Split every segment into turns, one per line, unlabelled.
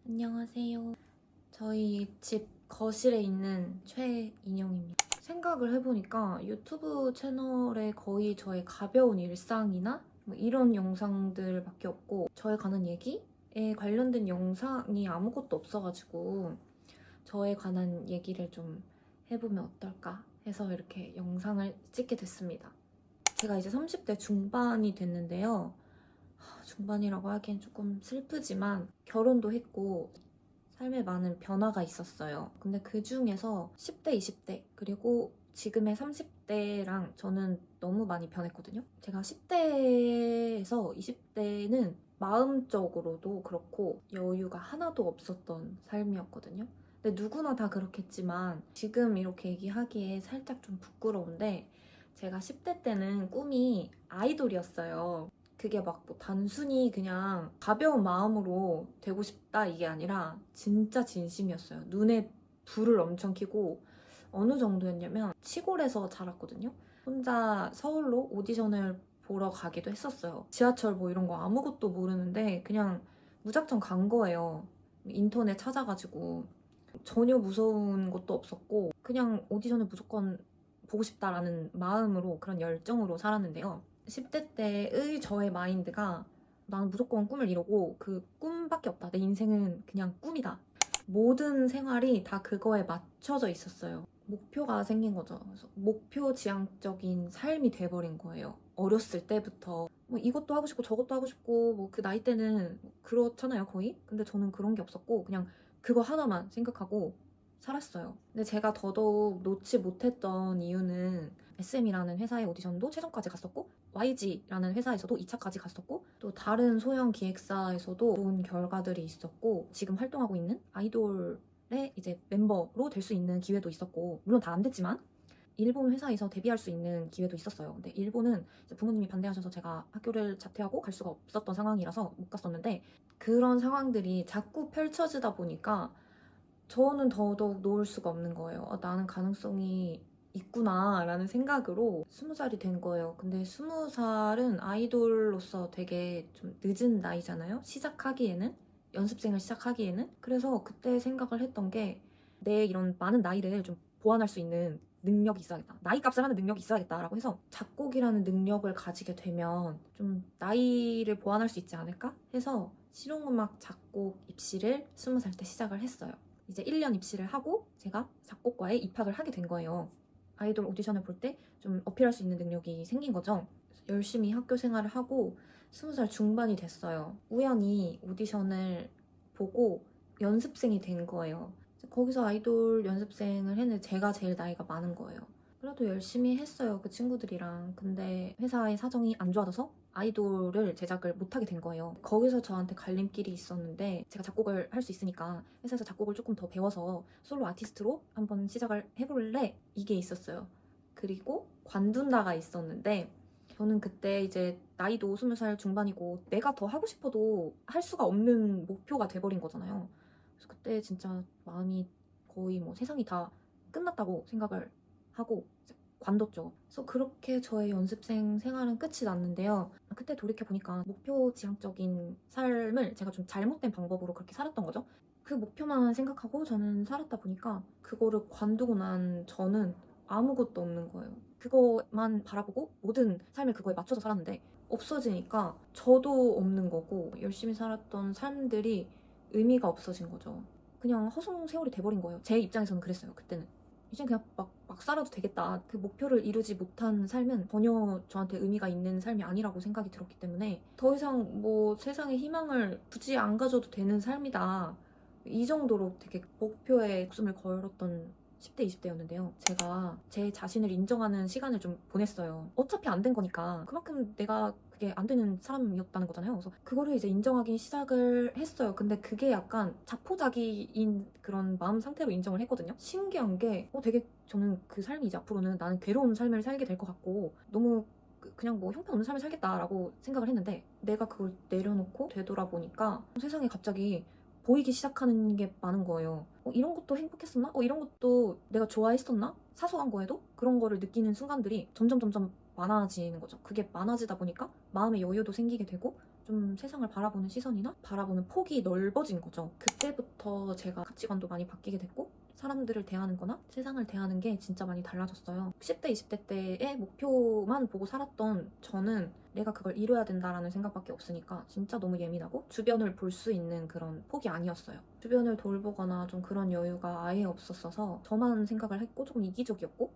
안녕하세요. 저희 집 거실에 있는 최인영입니다. 생각을 해보니까 유튜브 채널에 거의 저의 가벼운 일상이나 뭐 이런 영상들밖에 없고 저에 관한 얘기에 관련된 영상이 아무것도 없어가지고 저에 관한 얘기를 좀 해보면 어떨까 해서 이렇게 영상을 찍게 됐습니다. 제가 이제 30대 중반이 됐는데요. 중반이라고 하기엔 조금 슬프지만 결혼도 했고 삶에 많은 변화가 있었어요. 근데 그 중에서 10대, 20대, 그리고 지금의 30대랑 저는 너무 많이 변했거든요. 제가 10대에서 20대는 마음적으로도 그렇고 여유가 하나도 없었던 삶이었거든요. 근데 누구나 다 그렇겠지만 지금 이렇게 얘기하기에 살짝 좀 부끄러운데 제가 10대 때는 꿈이 아이돌이었어요. 그게 막 뭐 단순히 그냥 가벼운 마음으로 되고 싶다 이게 아니라 진짜 진심이었어요. 눈에 불을 엄청 켜고 어느 정도였냐면 시골에서 자랐거든요. 혼자 서울로 오디션을 보러 가기도 했었어요. 지하철 뭐 이런 거 아무것도 모르는데 그냥 무작정 간 거예요. 인터넷 찾아가지고 전혀 무서운 것도 없었고 그냥 오디션을 무조건 보고 싶다라는 마음으로 그런 열정으로 살았는데요. 10대 때의 저의 마인드가 나는 무조건 꿈을 이루고 그 꿈밖에 없다. 내 인생은 그냥 꿈이다. 모든 생활이 다 그거에 맞춰져 있었어요. 목표가 생긴 거죠. 그래서 목표 지향적인 삶이 돼버린 거예요. 어렸을 때부터 뭐 이것도 하고 싶고 저것도 하고 싶고 뭐 그 나이 때는 그렇잖아요 거의. 근데 저는 그런 게 없었고 그냥 그거 하나만 생각하고 살았어요. 근데 제가 더더욱 놓지 못했던 이유는 SM이라는 회사의 오디션도 최종까지 갔었고 YG라는 회사에서도 2차까지 갔었고 또 다른 소형 기획사에서도 좋은 결과들이 있었고 지금 활동하고 있는 아이돌의 이제 멤버로 될 수 있는 기회도 있었고 물론 다 안 됐지만 일본 회사에서 데뷔할 수 있는 기회도 있었어요. 근데 일본은 이제 부모님이 반대하셔서 제가 학교를 자퇴하고 갈 수가 없었던 상황이라서 못 갔었는데 그런 상황들이 자꾸 펼쳐지다 보니까 저는 더더욱 놓을 수가 없는 거예요. 나는 가능성이 있구나 라는 생각으로 20살이 된 거예요. 근데 20살은 아이돌로서 되게 좀 늦은 나이잖아요. 시작하기에는 연습생을 시작하기에는 그래서 그때 생각을 했던 게 내 이런 많은 나이를 좀 보완할 수 있는 능력이 있어야겠다. 나이 값을 하는 능력이 있어야겠다라고 해서 작곡이라는 능력을 가지게 되면 좀 나이를 보완할 수 있지 않을까 해서 실용음악 작곡 입시를 20살 때 시작을 했어요. 이제 1년 입시를 하고 제가 작곡과에 입학을 하게 된 거예요. 아이돌 오디션을 볼 때 좀 어필할 수 있는 능력이 생긴 거죠. 열심히 학교 생활을 하고 20살 중반이 됐어요. 우연히 오디션을 보고 연습생이 된 거예요. 거기서 아이돌 연습생을 했는데 제가 제일 나이가 많은 거예요. 그래도 열심히 했어요, 그 친구들이랑. 근데 회사의 사정이 안 좋아져서 아이돌을 제작을 못하게 된 거예요. 거기서 저한테 갈림길이 있었는데 제가 작곡을 할 수 있으니까 회사에서 작곡을 조금 더 배워서 솔로 아티스트로 한번 시작을 해볼래? 이게 있었어요. 그리고 관둔다가 있었는데 저는 그때 이제 나이도 20살 중반이고 내가 더 하고 싶어도 할 수가 없는 목표가 돼버린 거잖아요. 그래서 그때 진짜 마음이 거의 뭐 세상이 다 끝났다고 생각을 하고 관뒀죠. 그래서 그렇게 저의 연습생 생활은 끝이 났는데요. 그때 돌이켜보니까 목표 지향적인 삶을 제가 좀 잘못된 방법으로 그렇게 살았던 거죠. 그 목표만 생각하고 저는 살았다 보니까 그거를 관두고 난 저는 아무것도 없는 거예요. 그거만 바라보고 모든 삶을 그거에 맞춰서 살았는데 없어지니까 저도 없는 거고 열심히 살았던 삶들이 의미가 없어진 거죠. 그냥 허송 세월이 돼버린 거예요. 제 입장에서는 그랬어요, 그때는. 이제 그냥 막 살아도 되겠다. 그 목표를 이루지 못한 삶은 전혀 저한테 의미가 있는 삶이 아니라고 생각이 들었기 때문에 더 이상 뭐 세상에 희망을 굳이 안 가져도 되는 삶이다. 이 정도로 되게 목표에 목숨을 걸었던 10대, 20대였는데요. 제가 제 자신을 인정하는 시간을 좀 보냈어요. 어차피 안 된 거니까 그만큼 내가 그게 안 되는 사람이었다는 거잖아요. 그래서 그거를 이제 인정하기 시작을 했어요. 근데 그게 약간 자포자기인 그런 마음 상태로 인정을 했거든요. 신기한 게 되게 저는 그 삶이 이제 앞으로는 나는 괴로운 삶을 살게 될 것 같고 너무 그냥 뭐 형편없는 삶을 살겠다라고 생각을 했는데 내가 그걸 내려놓고 되돌아보니까 세상에 갑자기 보이기 시작하는 게 많은 거예요. 이런 것도 행복했었나? 이런 것도 내가 좋아했었나? 사소한 거에도 그런 거를 느끼는 순간들이 점점 많아지는 거죠. 그게 많아지다 보니까 마음의 여유도 생기게 되고 좀 세상을 바라보는 시선이나 바라보는 폭이 넓어진 거죠. 그때부터 제가 가치관도 많이 바뀌게 됐고 사람들을 대하는 거나 세상을 대하는 게 진짜 많이 달라졌어요. 10대, 20대 때의 목표만 보고 살았던 저는 내가 그걸 이뤄야 된다라는 생각밖에 없으니까 진짜 너무 예민하고 주변을 볼 수 있는 그런 폭이 아니었어요. 주변을 돌보거나 좀 그런 여유가 아예 없었어서 저만 생각을 했고 조금 이기적이었고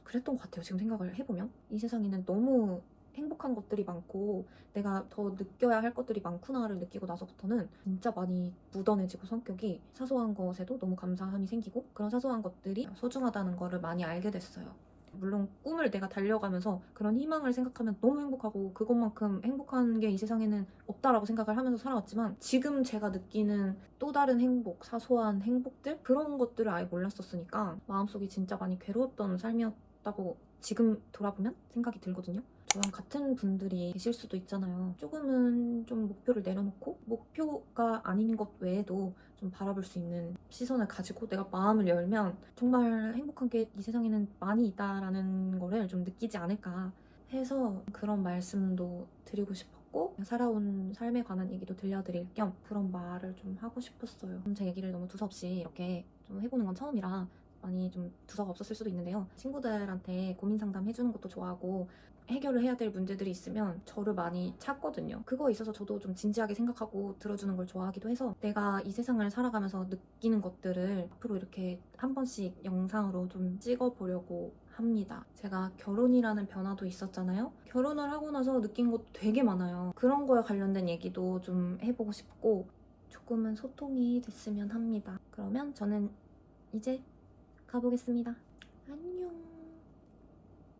그랬던 것 같아요. 지금 생각을 해보면 이 세상에는 너무 행복한 것들이 많고 내가 더 느껴야 할 것들이 많구나를 느끼고 나서부터는 진짜 많이 묻어내지고 성격이 사소한 것에도 너무 감사함이 생기고 그런 사소한 것들이 소중하다는 거를 많이 알게 됐어요. 물론 꿈을 내가 달려가면서 그런 희망을 생각하면 너무 행복하고 그것만큼 행복한 게 이 세상에는 없다라고 생각을 하면서 살아왔지만 지금 제가 느끼는 또 다른 행복, 사소한 행복들 그런 것들을 아예 몰랐었으니까 마음속이 진짜 많이 괴로웠던 삶이었다고 지금 돌아보면 생각이 들거든요. 저랑 같은 분들이 계실 수도 있잖아요. 조금은 좀 목표를 내려놓고 목표가 아닌 것 외에도 좀 바라볼 수 있는 시선을 가지고 내가 마음을 열면 정말 행복한 게 이 세상에는 많이 있다라는 거를 좀 느끼지 않을까 해서 그런 말씀도 드리고 싶었고 살아온 삶에 관한 얘기도 들려드릴 겸 그런 말을 좀 하고 싶었어요. 제 얘기를 너무 두서없이 이렇게 좀 해보는 건 처음이라 많이 좀 두서가 없었을 수도 있는데요. 친구들한테 고민 상담 해주는 것도 좋아하고 해결을 해야 될 문제들이 있으면 저를 많이 찾거든요. 그거에 있어서 저도 좀 진지하게 생각하고 들어주는 걸 좋아하기도 해서 내가 이 세상을 살아가면서 느끼는 것들을 앞으로 이렇게 한 번씩 영상으로 좀 찍어보려고 합니다. 제가 결혼이라는 변화도 있었잖아요. 결혼을 하고 나서 느낀 것도 되게 많아요. 그런 거에 관련된 얘기도 좀 해보고 싶고 조금은 소통이 됐으면 합니다. 그러면 저는 이제 가보겠습니다. 안녕.